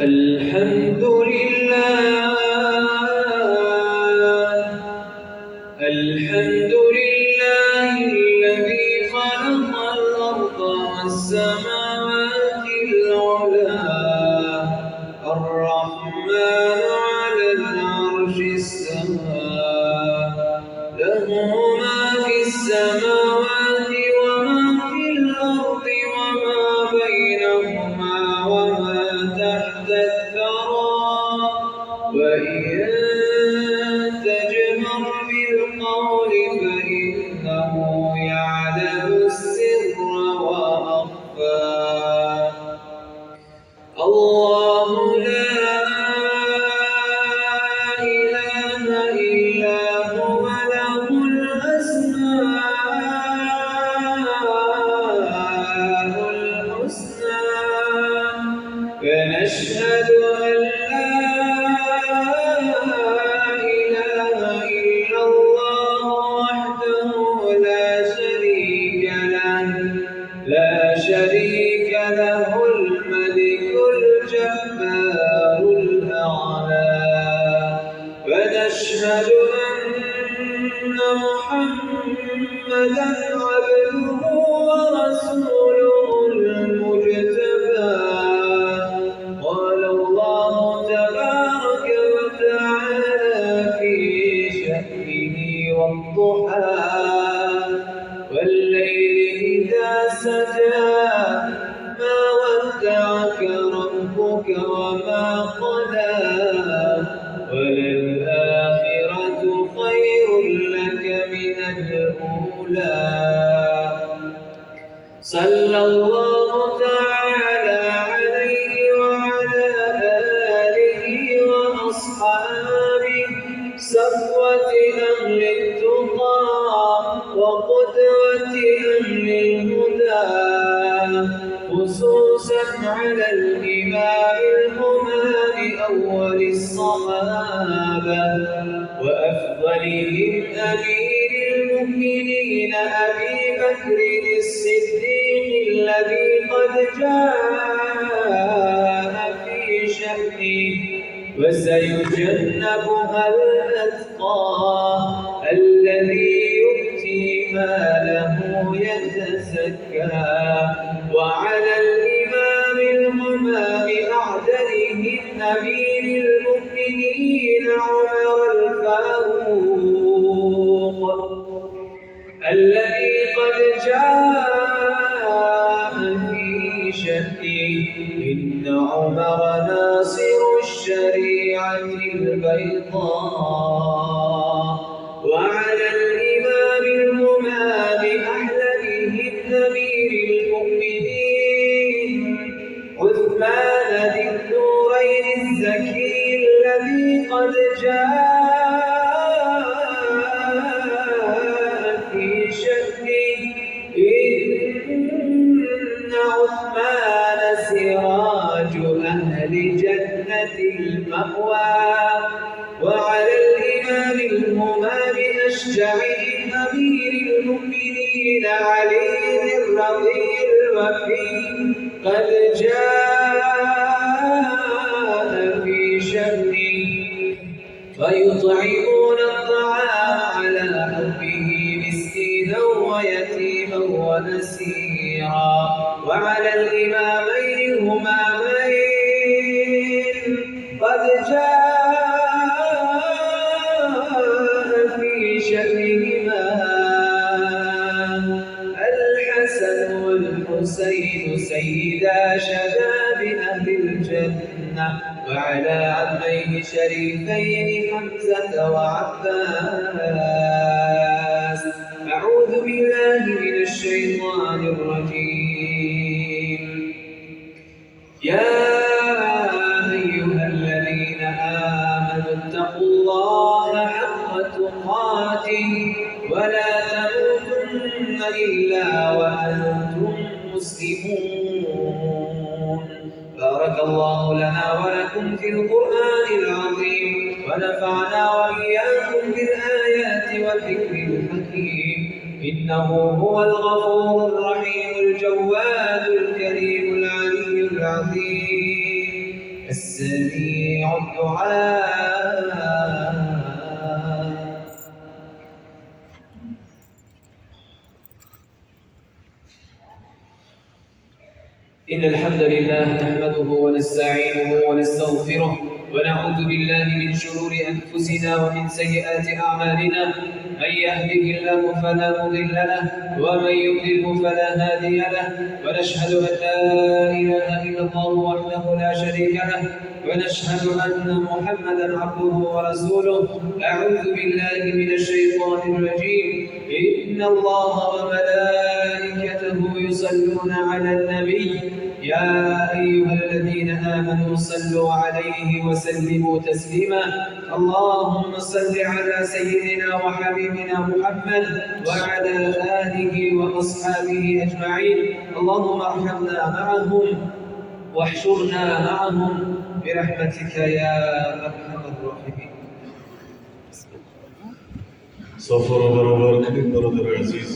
الحمد لله الحمد لله الذي خلق الأرض والسماوات العلى الرحمن على العرش استوى له ما في السماوات وما في الأرض وما بينهما وما تحت الثرى وإن تجهر بالقول فإنه يعلم السر وأخفى الله لا إله إلا هو له الأسماء الحسنى فنشهد أن لا إله إلا الله وحده لا شريك له الملك الجبار الأعلى ونشهد أن محمدًا عبده ورسوله المجتبى قال الله تبارك وتعالى في شأنه والضحى والليل إذا سجى ما ودعك ربك وما قلى وللآخرة خير لك من الأولى صلى الله تعالى عليه وعلى آله وأصحابه صفوة أهل التقى وقدوة أهل الهدى خصوصا على الإمام الهمام أول الصحابة وأفضلهم أمير المؤمنين أبي بكر الصديق الذي قد جاء في شأنه وسيجنبها الأتقى الذي يؤتي ماله يتزكى وعلى الإمام الهمام أعدلهم أمير المؤمنين عمر الفاروق الذي قد جاء في شأنه إن عمر ناصر الشريعة البيضاء وعلى الإمام الهمام أحلمهم أمير المؤمنين عثمان ذي النورين الزكي الذي قد جاء في شأنه إن عثمان سراج أهل جنة المأوى وعلى الإمام الهمام أشجعهم أمير المؤمنين علي الرضي الوفي قد جاء في شأنه ويطعمون الطعام على حبه مسكينا ويتيما ونسيرا وعلى الإمامين الهمامين قد جاء في شأنهما الحسن والحسين سيدا شباب أهل الجنة وعلى عميه شريفين حمزة وعباس أعوذ بالله من الشيطان الرجيم يا أيها الذين آمنوا اتقوا الله حق تقاته ولا تموتن إلا وأنتم مسلمون بارك الله لنا ولكم في القرآن العظيم ونفعنا وإياكم بالآيات والذكر الحكيم إنه هو الغفور الرحيم الجواد الكريم العلي العظيم السميع الدعاء. إن الحمد لله نحمده ونستعينه ونستغفره ونعوذ بالله من شرور أنفسنا ومن سيئات أعمالنا. من يهده الله فلا مضل له ومن يضلله فلا هادي له، ونشهد أن لا إله إلا الله وحده لا شريك له، ونشهد أن محمدا عبده ورسوله. أعوذ بالله من الشيطان الرجيم. إن الله وملائكته يصلون على النبي يا أيها الذين آمنوا صلوا عليه وسلموا تسليما. اللهم صل على سيدنا وحبيبنا محمد وعلى آله وأصحابه أجمعين. اللهم ارحمنا معهم واحشرنا معهم برحمتك يا أرحم الراحمين. سفر برابر كريم برادر عزيز